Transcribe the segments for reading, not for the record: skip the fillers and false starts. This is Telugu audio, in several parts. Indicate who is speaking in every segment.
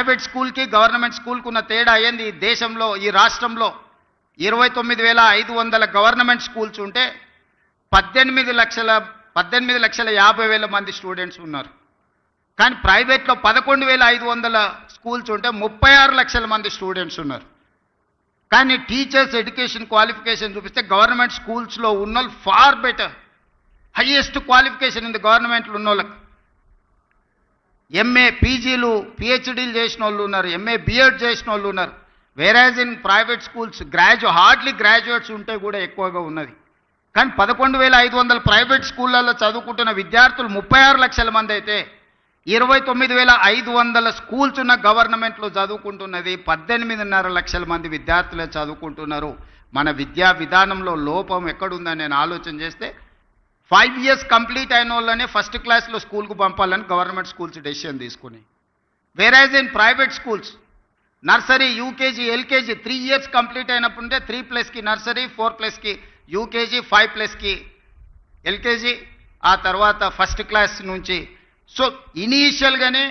Speaker 1: ప్రైవేట్ స్కూల్కి గవర్నమెంట్ స్కూల్కి ఉన్న తేడా ఏంది? ఈ దేశంలో, ఈ రాష్ట్రంలో 29,500 గవర్నమెంట్ స్కూల్స్ ఉంటే 18,50,000 మంది స్టూడెంట్స్ ఉన్నారు. కానీ ప్రైవేట్లో 11,500 స్కూల్స్ ఉంటే 36 లక్షల మంది స్టూడెంట్స్ ఉన్నారు. కానీ టీచర్స్ ఎడ్యుకేషన్ క్వాలిఫికేషన్ చూపిస్తే గవర్నమెంట్ స్కూల్స్లో ఉన్న వాళ్ళు ఫార్ బెటర్, హైయెస్ట్ క్వాలిఫికేషన్ ఉంది గవర్నమెంట్లో ఉన్న వాళ్ళకి. ఎంఏ పీజీలు పిహెచ్డీలు చేసిన వాళ్ళు ఉన్నారు, ఎంఏ బిఎడ్ చేసిన వాళ్ళు ఉన్నారు. వేరాజ్ in private schools hardly graduates ఉంటే కూడా ఎక్కువగా ఉన్నది. కానీ 11,500 ప్రైవేట్ స్కూళ్ళల్లో చదువుకుంటున్న విద్యార్థులు 36 లక్షల మంది అయితే 29,500 స్కూల్స్ ఉన్న గవర్నమెంట్లో చదువుకుంటున్నది 18.5 లక్షల మంది విద్యార్థులే చదువుకుంటున్నారు. మన విద్యా విధానంలో లోపం ఎక్కడుందని నేను ఆలోచన చేస్తే 5 years కంప్లీట్ అయిన వాళ్ళనే ఫస్ట్ క్లాస్లో స్కూల్కు పంపాలని గవర్నమెంట్ స్కూల్స్ డెసిషన్ తీసుకుని, whereas in private schools nursery, UKG, LKG 3 years complete అయినప్పుడే 3+కి నర్సరీ, 4+కి యూకేజీ, 5+కి ఎల్కేజీ, ఆ తర్వాత ఫస్ట్ క్లాస్ నుంచి. సో ఇనీషియల్గానే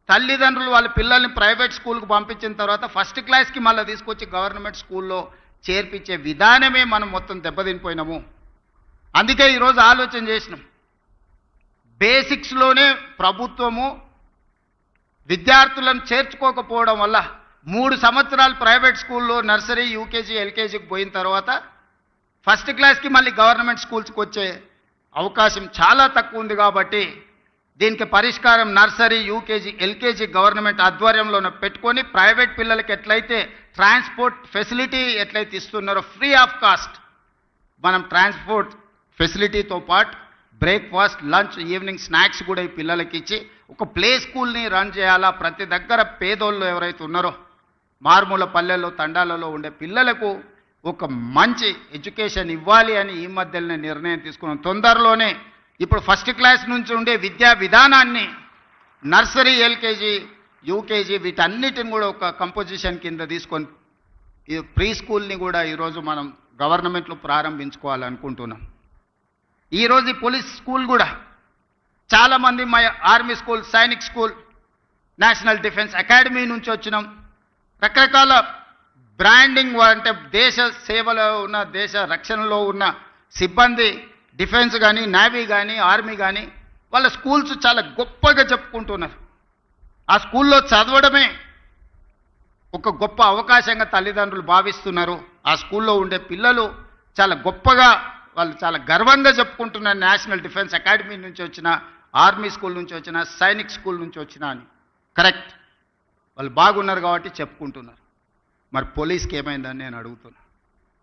Speaker 1: తల్లిదండ్రులు వాళ్ళ పిల్లల్ని ప్రైవేట్ స్కూల్కి పంపించిన తర్వాత ఫస్ట్ క్లాస్కి మళ్ళీ తీసుకొచ్చి గవర్నమెంట్ స్కూల్లో చేర్పించే విధానమే మనం మొత్తం దెబ్బతినిపోయినాము. అందుకే ఈరోజు ఆలోచన చేసినాం, బేసిక్స్లోనే ప్రభుత్వము విద్యార్థులను చేర్చుకోకపోవడం వల్ల 3 సంవత్సరాలు ప్రైవేట్ స్కూల్లో నర్సరీ, యూకేజీ, ఎల్కేజీకి పోయిన తర్వాత ఫస్ట్ క్లాస్కి మళ్ళీ గవర్నమెంట్ స్కూల్స్కి వచ్చే అవకాశం చాలా తక్కువ ఉంది. కాబట్టి దీనికి పరిష్కారం నర్సరీ, యూకేజీ, ఎల్కేజీ గవర్నమెంట్ ఆధ్వర్యంలోనే పెట్టుకొని ప్రైవేట్ పిల్లలకి ఎట్లయితే ట్రాన్స్పోర్ట్ ఫెసిలిటీ ఎట్లయితే ఇస్తున్నారో ఫ్రీ ఆఫ్ కాస్ట్, మనం ట్రాన్స్పోర్ట్ ఫెసిలిటీతో పాటు బ్రేక్ఫాస్ట్, లంచ్, ఈవినింగ్ స్నాక్స్ కూడా ఈ పిల్లలకి ఇచ్చి ఒక ప్లే స్కూల్ని రన్ చేయాలా. ప్రతి దగ్గర పేదోళ్ళు ఎవరైతే ఉన్నారో మారుమూల పల్లెల్లో, తండాలలో ఉండే పిల్లలకు ఒక మంచి ఎడ్యుకేషన్ ఇవ్వాలి అని ఈ మధ్యలోనే నిర్ణయం తీసుకున్నాం. తొందరలోనే ఇప్పుడు ఫస్ట్ క్లాస్ నుంచి ఉండే విద్యా విధానాన్ని నర్సరీ, ఎల్కేజీ, యూకేజీ వీటన్నిటిని కూడా ఒక కంపోజిషన్ కింద తీసుకొని ఈ ప్రీ స్కూల్ని కూడా ఈరోజు మనం గవర్నమెంట్లో ప్రారంభించుకోవాలనుకుంటున్నాం. ఈరోజు ఈ పోలీస్ స్కూల్ కూడా చాలామంది మా army school, Sainik school, national defence academy నుంచి వచ్చినాం. రకరకాల బ్రాండింగ్ అంటే దేశ సేవలో ఉన్న, దేశ రక్షణలో ఉన్న సిబ్బంది, డిఫెన్స్ కానీ, నేవీ కానీ, ఆర్మీ కానీ వాళ్ళ స్కూల్స్ చాలా గొప్పగా చెప్పుకుంటున్నారు. ఆ స్కూల్లో చదవడమే ఒక గొప్ప అవకాశంగా తల్లిదండ్రులు భావిస్తున్నారు. ఆ స్కూల్లో ఉండే పిల్లలు చాలా గొప్పగా, వాళ్ళు చాలా గర్వంగా చెప్పుకుంటున్నారు, నేషనల్ డిఫెన్స్ అకాడమీ నుంచి వచ్చిన, ఆర్మీ స్కూల్ నుంచి వచ్చిన, సైనిక్ స్కూల్ నుంచి వచ్చిన అని. కరెక్ట్, వాళ్ళు బాగున్నారు కాబట్టి చెప్పుకుంటున్నారు. మరి పోలీస్కి ఏమైందని నేను అడుగుతున్నా.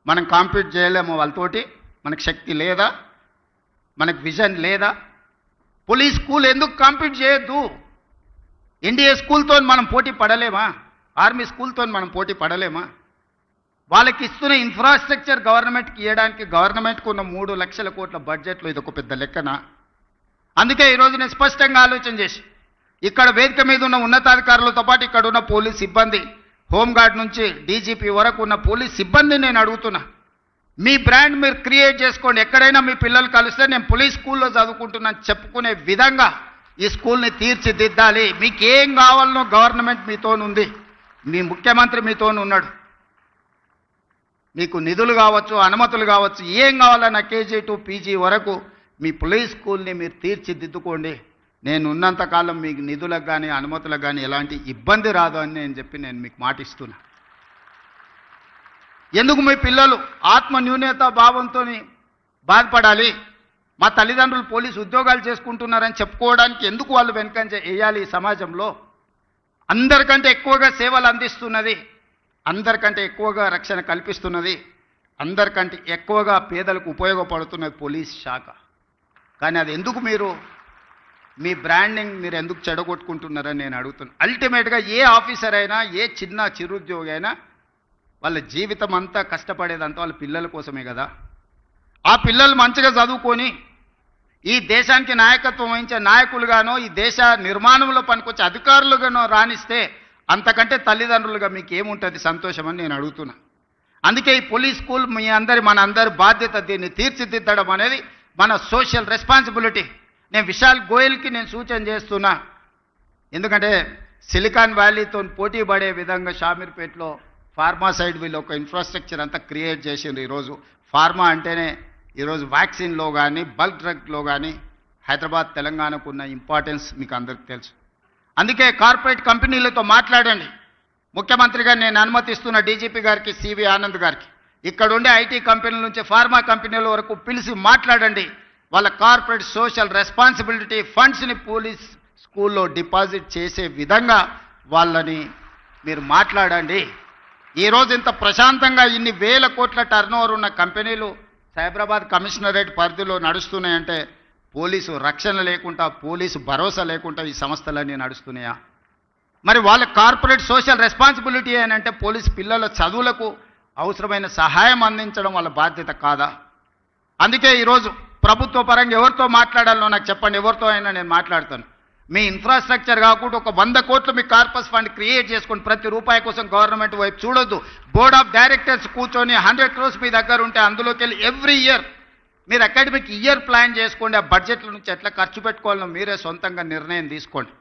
Speaker 1: మనం కాంపీట్ చేయలేము వాళ్ళతోటి? మనకు శక్తి లేదా? మనకు విజన్ లేదా? పోలీస్ స్కూల్ ఎందుకు కాంపీట్ చేయొద్దు? ఎన్డీఏ స్కూల్తో మనం పోటీ పడలేమా? ఆర్మీ స్కూల్తో మనం పోటీ పడలేమా? వాళ్ళకి ఇస్తున్న ఇన్ఫ్రాస్ట్రక్చర్ గవర్నమెంట్కి ఇవ్వడానికి గవర్నమెంట్కి ఉన్న 3 లక్షల కోట్ల బడ్జెట్లో ఇది ఒక పెద్ద లెక్కన. అందుకే ఈరోజు నేను స్పష్టంగా ఆలోచన చేసి ఇక్కడ వేదిక మీద ఉన్న ఉన్నతాధికారులతో పాటు ఇక్కడ ఉన్న పోలీస్ సిబ్బంది, హోంగార్డ్ నుంచి డీజీపీ వరకు ఉన్న పోలీస్ సిబ్బందిని నేను అడుగుతున్నా, మీ బ్రాండ్ మీరు క్రియేట్ చేసుకోండి. ఎక్కడైనా మీ పిల్లలు కలిస్తే నేను పోలీస్ స్కూల్లో చదువుకుంటున్నాను చెప్పుకునే విధంగా ఈ స్కూల్ని తీర్చిదిద్దాలి. మీకేం కావాలనో గవర్నమెంట్ మీతోనుంది, మీ ముఖ్యమంత్రి మీతోనున్నాడు. మీకు నిధులు కావచ్చు, అనుమతులు కావచ్చు, ఏం కావాలన్నా కేజీ టు పీజీ వరకు మీ పోలీస్ స్కూల్ని మీరు తీర్చిదిద్దుకోండి. నేను ఉన్నంతకాలం మీకు నిధులకు కానీ అనుమతులకు కానీ ఎలాంటి ఇబ్బంది రాదు అని నేను మీకు మాటిస్తున్నా. ఎందుకు మీ పిల్లలు ఆత్మ న్యూనత భావంతో బాధపడాలి? మా తల్లిదండ్రులు పోలీసు ఉద్యోగాలు చేసుకుంటున్నారని చెప్పుకోవడానికి ఎందుకు వాళ్ళు వెనుకంజ వేయాలి? ఈ సమాజంలో అందరికంటే ఎక్కువగా సేవలు అందిస్తున్నది, అందరికంటే ఎక్కువగా రక్షణ కల్పిస్తున్నది, అందరికంటే ఎక్కువగా పేదలకు ఉపయోగపడుతున్నది పోలీస్ శాఖ. కానీ అది ఎందుకు మీరు మీ బ్రాండింగ్ మీరు ఎందుకు చెడగొట్టుకుంటున్నారని నేను అడుగుతున్నాను. అల్టిమేట్గా ఏ ఆఫీసర్ అయినా, ఏ చిన్న చిరుద్యోగి అయినా వాళ్ళ జీవితం అంతా కష్టపడేదంతా వాళ్ళ పిల్లల కోసమే కదా. ఆ పిల్లలు మంచిగా చదువుకొని ఈ దేశానికి నాయకత్వం వహించే నాయకులుగానో, ఈ దేశ నిర్మాణంలో పనికొచ్చే అధికారులుగానో రాణిస్తే అంతకంటే తల్లిదండ్రులుగా మీకు ఏముంటుంది సంతోషం అని నేను అడుగుతున్నా. అందుకే ఈ పోలీస్ స్కూల్ మన అందరి బాధ్యత. దీన్ని తీర్చిదిద్దడం అనేది మన సోషల్ రెస్పాన్సిబిలిటీ. నేను విశాల్ గోయల్కి నేను సూచన చేస్తున్నా, ఎందుకంటే సిలికాన్ వ్యాలీతో పోటీ పడే విధంగా షామీర్పేటలో ఫార్మా సైడ్ వీళ్ళు ఒక ఇన్ఫ్రాస్ట్రక్చర్ అంతా క్రియేట్ చేసిండ్రు. ఈరోజు ఫార్మా అంటేనే ఈరోజు వ్యాక్సిన్లో కానీ బల్క్ డ్రగ్లో కానీ హైదరాబాద్ తెలంగాణకు ఉన్న ఇంపార్టెన్స్ మీకు అందరికీ తెలుసు. అందుకే కార్పొరేట్ కంపెనీలతో మాట్లాడండి. ముఖ్యమంత్రిగా నేను అనుమతిస్తున్న డీజీపీ గారికి, సివి ఆనంద్ గారికి, ఇక్కడ ఉండే ఐటీ కంపెనీల నుంచి ఫార్మా కంపెనీల వరకు పిలిచి మాట్లాడండి. వాళ్ళ కార్పొరేట్ సోషల్ రెస్పాన్సిబిలిటీ ఫండ్స్ని పోలీస్ స్కూల్లో డిపాజిట్ చేసే విధంగా వాళ్ళని మీరు మాట్లాడండి. ఈరోజు ఇంత ప్రశాంతంగా ఇన్ని వేల కోట్ల టర్నోవర్ ఉన్న కంపెనీలు సైబరాబాద్ కమిషనరేట్ పరిధిలో నడుస్తున్నాయంటే పోలీసు రక్షణ లేకుండా, పోలీసు భరోసా లేకుండా ఈ సంస్థలన్నీ నడుస్తున్నాయా? మరి వాళ్ళ కార్పొరేట్ సోషల్ రెస్పాన్సిబిలిటీ అంటే పోలీసు పిల్లల చదువులకు అవసరమైన సహాయం అందించడం వాళ్ళ బాధ్యత కాదా? అందుకే ఈరోజు ప్రభుత్వ పరంగా ఎవరితో మాట్లాడాలో నాకు చెప్పండి, ఎవరితో అయినా నేను మాట్లాడతాను. మీ ఇన్ఫ్రాస్ట్రక్చర్ కాకుండా ఒక 100 కోట్లు మీ కార్పస్ ఫండ్ క్రియేట్ చేసుకొని ప్రతి రూపాయి కోసం గవర్నమెంట్ వైపు చూడొద్దు. బోర్డ్ ఆఫ్ డైరెక్టర్స్ కూర్చొని 100 crores మీ దగ్గర ఉంటే అందులోకి వెళ్ళి ఎవ్రీ ఇయర్ మీరు అకాడమిక్ ఇయర్ ప్లాన్ చేసుకోండి. ఆ బడ్జెట్ల నుంచి ఎట్లా ఖర్చు పెట్టుకోవాలో మీరే సొంతంగా నిర్ణయం తీసుకోండి.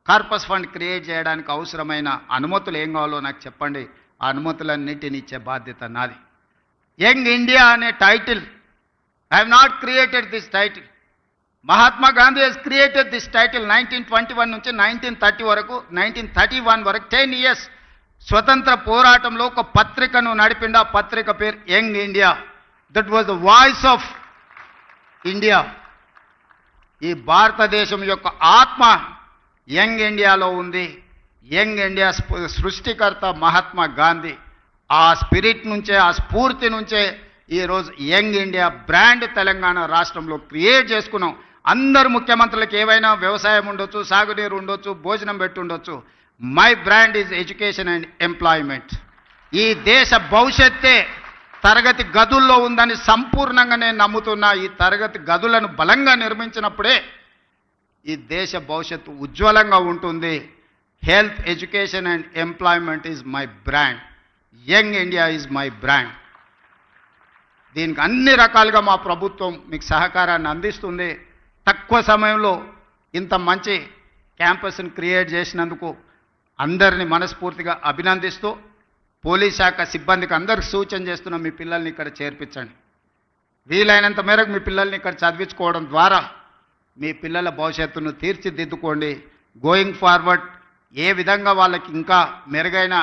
Speaker 1: కార్పస్ ఫండ్ క్రియేట్ చేయడానికి అవసరమైన అనుమతులు ఏం కావాలో నాకు చెప్పండి. ఆ అనుమతులన్నింటినీ ఇచ్చే బాధ్యత నాది. యంగ్ ఇండియా అనే title, I have not created this title. Mahatma Gandhi has created this title 1921 నుంచి 1930 వరకు, 1931 వరకు 10 years స్వతంత్ర పోరాటంలో ఒక పత్రికను నడిపిండి. ఆ పత్రిక పేరు young India. That was the voice of India. ఈ భారతదేశం యొక్క ఆత్మ యంగ్ ఇండియాలో ఉంది. యంగ్ ఇండియా సృష్టికర్త మహాత్మా గాంధీ. ఆ స్పిరిట్ నుంచే, ఆ స్ఫూర్తి నుంచే ఈరోజు యంగ్ ఇండియా బ్రాండ్ తెలంగాణ రాష్ట్రంలో క్రియేట్ చేసుకున్నాం. అందరు ముఖ్యమంత్రులకు ఏవైనా వ్యవసాయం ఉండొచ్చు, సాగునీరు ఉండొచ్చు, భోజనం పెట్టి ఉండొచ్చు. My brand is education and employment. ఈ దేశ భవిష్యత్తే తరగతి గదుల్లో ఉందని సంపూర్ణంగా నేను నమ్ముతున్నా. ఈ తరగతి గదులను బలంగా నిర్మించినప్పుడే ఈ దేశ భవిష్యత్తు ఉజ్వలంగా ఉంటుంది. Health, education and employment is my brand. Young India is my brand. దీనికి అన్ని రకాలుగా మా ప్రభుత్వం మీకు సహకారాన్ని అందిస్తుంది. తక్కువ సమయంలో ఇంత మంచి క్యాంపస్ని క్రియేట్ చేసినందుకు అందరినీ మనస్ఫూర్తిగా అభినందిస్తూ పోలీస్ శాఖ సిబ్బందికి అందరికి సూచన చేస్తున్నాం, మీ పిల్లల్ని ఇక్కడ చేర్పించండి. వీలైనంత మేరకు మీ పిల్లల్ని ఇక్కడ చదివించుకోవడం ద్వారా మీ పిల్లల భవిష్యత్తును తీర్చిదిద్దుకోండి. గోయింగ్ ఫార్వర్డ్ ఏ విధంగా వాళ్ళకి ఇంకా మెరుగైన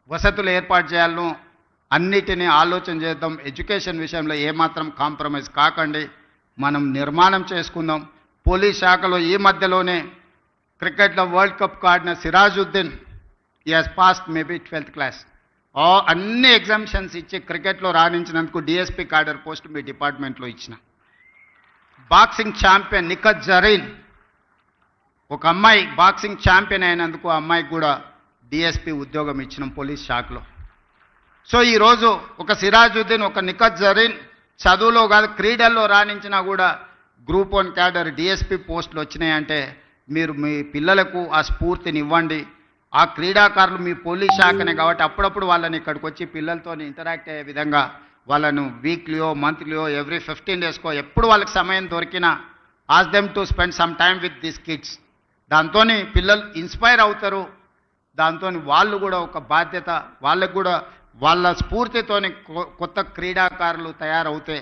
Speaker 1: వసతులు ఏర్పాటు చేయాలనో అన్నిటినీ ఆలోచన చేద్దాం. ఎడ్యుకేషన్ విషయంలో ఏమాత్రం కాంప్రమైజ్ కాకండి. మనం నిర్మాణం చేసుకుందాం. పోలీస్ శాఖలో ఈ మధ్యలోనే క్రికెట్లో వరల్డ్ కప్ ఆడిన సిరాజుద్దీన్, ఈ has passed maybe 12th class. అన్ని ఎగ్జామిషన్స్ ఇచ్చి క్రికెట్లో రాణించినందుకు డిఎస్పీ క్యాడర్ పోస్ట్ మీ డిపార్ట్మెంట్లో ఇచ్చిన. బాక్సింగ్ ఛాంపియన్ నిఖత్ జరీన్, ఒక అమ్మాయి బాక్సింగ్ ఛాంపియన్ అయినందుకు ఆ అమ్మాయికి కూడా డిఎస్పీ ఉద్యోగం ఇచ్చినాం పోలీస్ శాఖలో. సో ఈరోజు ఒక సిరాజుద్దీన్, ఒక నిఖత్ జరీన్ చదువులో కాదు క్రీడల్లో రాణించినా కూడా గ్రూప్ 1 క్యాడర్ డిఎస్పీ పోస్టులు వచ్చినాయంటే మీరు మీ పిల్లలకు ఆ స్ఫూర్తిని ఇవ్వండి. ఆ క్రీడాకారులు మీ పోలీస్ శాఖనే కాబట్టి అప్పుడప్పుడు వాళ్ళని ఇక్కడికి వచ్చి పిల్లలతో ఇంటరాక్ట్ అయ్యే విధంగా వాళ్ళను వీక్లీయో, మంత్లీయో, ఎవ్రీ 15 daysకో ఎప్పుడు వాళ్ళకి సమయం దొరికినా ask them to spend some time with this kids. దాంతో పిల్లలు ఇన్స్పైర్ అవుతారు. దాంతో వాళ్ళు కూడా ఒక బాధ్యత, వాళ్ళకు కూడా వాళ్ళ స్ఫూర్తితోని కొత్త క్రీడాకారులు తయారవుతే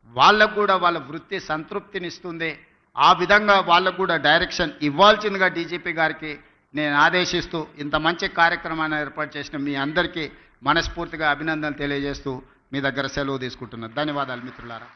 Speaker 1: వాళ్ళకు కూడా వాళ్ళ వృత్తి సంతృప్తినిస్తుంది. ఆ విధంగా వాళ్ళకు కూడా డైరెక్షన్ ఇవ్వాల్సిందిగా డీజీపీ గారికి నేను ఆదేశిస్తూ ఇంత మంచి కార్యక్రమాన్ని ఏర్పాటు చేసిన మీ అందరికీ మనస్ఫూర్తిగా అభినందనలు తెలియజేస్తూ మీ దగ్గర సెలవు తీసుకుంటున్నాను. ధన్యవాదాలు మిత్రులారా.